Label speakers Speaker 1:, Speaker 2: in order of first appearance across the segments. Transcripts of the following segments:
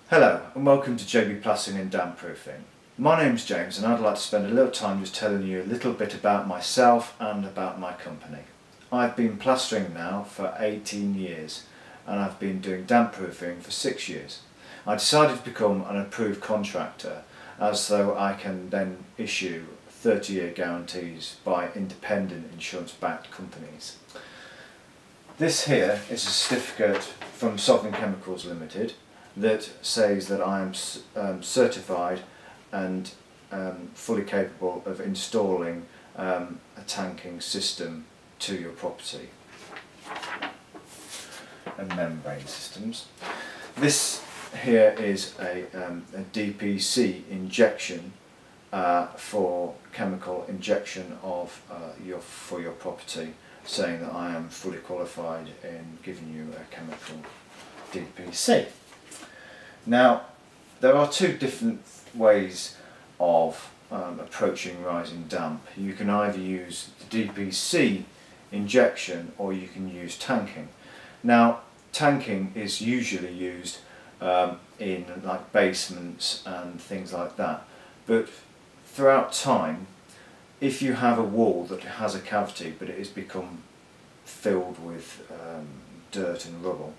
Speaker 1: Hello and welcome to Jb Plastering Damp Proofing. My name's James and I'd like to spend a little time just telling you a little bit about myself and about my company. I've been plastering now for 18 years and I've been doing damp proofing for 6 years. I decided to become an approved contractor as though I can then issue 30-year guarantees by independent insurance-backed companies. This here is a certificate from Sovereign Chemicals Limited that says that I am certified and fully capable of installing a tanking system to your property and membrane systems. This here is a DPC injection for chemical injection of for your property, saying that I am fully qualified in giving you a chemical DPC. Now, there are two different ways of approaching rising damp. You can either use the DPC injection or you can use tanking. Now, tanking is usually used in like basements and things like that, but throughout time, if you have a wall that has a cavity but it has become filled with dirt and rubble,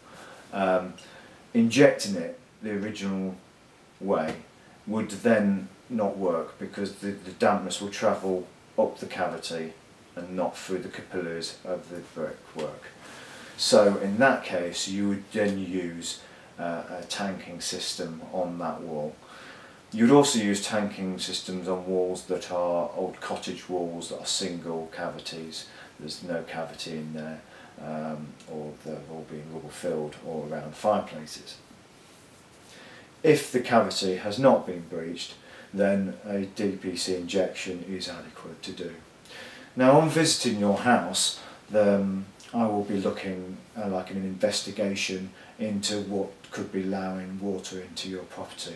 Speaker 1: injecting it the original way would then not work, because the dampness will travel up the cavity and not through the capillaries of the brickwork. So in that case you would then use a tanking system on that wall. You'd also use tanking systems on walls that are old cottage walls that are single cavities. There's no cavity in there, or they've all been rubble filled, or around fireplaces. If the cavity has not been breached, then a DPC injection is adequate to do. Now, on visiting your house, I will be looking like an investigation into what could be allowing water into your property.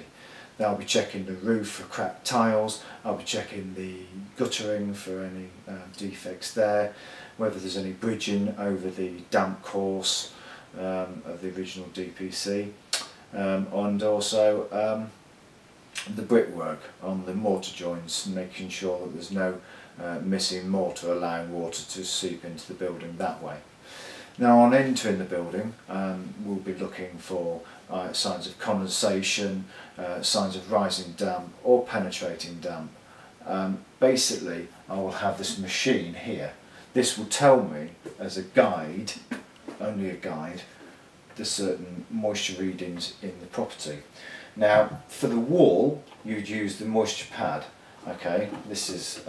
Speaker 1: I'll be checking the roof for cracked tiles, I'll be checking the guttering for any defects there, whether there's any bridging over the damp course of the original DPC. And also the brickwork on the mortar joints, making sure that there's no missing mortar allowing water to seep into the building that way. Now, on entering the building, we'll be looking for signs of condensation, signs of rising damp or penetrating damp. Basically, I will have this machine here. This will tell me as a guide, only a guide, the certain moisture readings in the property. Now, for the wall, you'd use the moisture pad. Okay, this is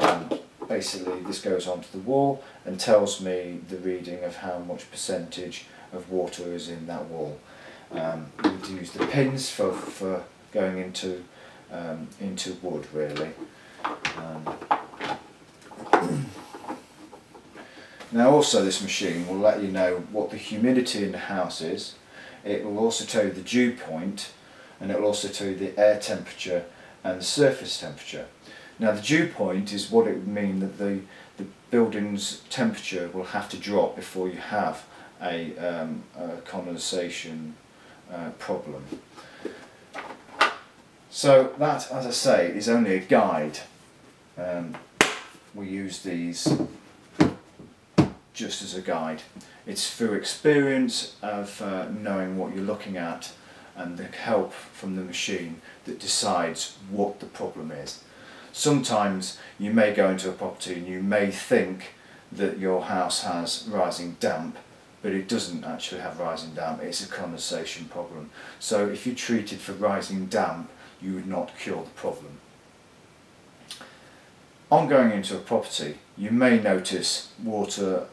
Speaker 1: basically, this goes onto the wall and tells me the reading of how much percentage of water is in that wall. You'd use the pins for going into wood, really. Now, also this machine will let you know what the humidity in the house is. It will also tell you the dew point, and it will also tell you the air temperature and the surface temperature. Now, the dew point is what it would mean that the building's temperature will have to drop before you have a condensation problem. So that, as I say, is only a guide. We use these just as a guide. It's through experience of knowing what you're looking at and the help from the machine that decides what the problem is. Sometimes you may go into a property and you may think that your house has rising damp, but it doesn't actually have rising damp, it's a condensation problem. So if you treated for rising damp, you would not cure the problem. On going into a property, you may notice water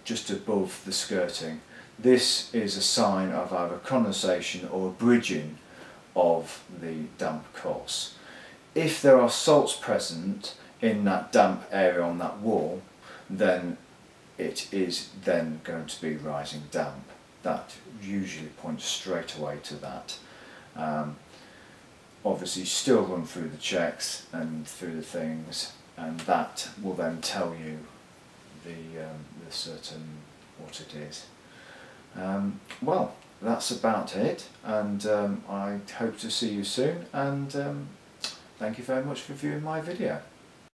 Speaker 1: just above the skirting. This is a sign of either condensation or bridging of the damp course. If there are salts present in that damp area on that wall, then it is then going to be rising damp. That usually points straight away to that. Obviously, still run through the checks and through the things, and that will then tell you the certain what it is. Well, that's about it, and I hope to see you soon, and thank you very much for viewing my video.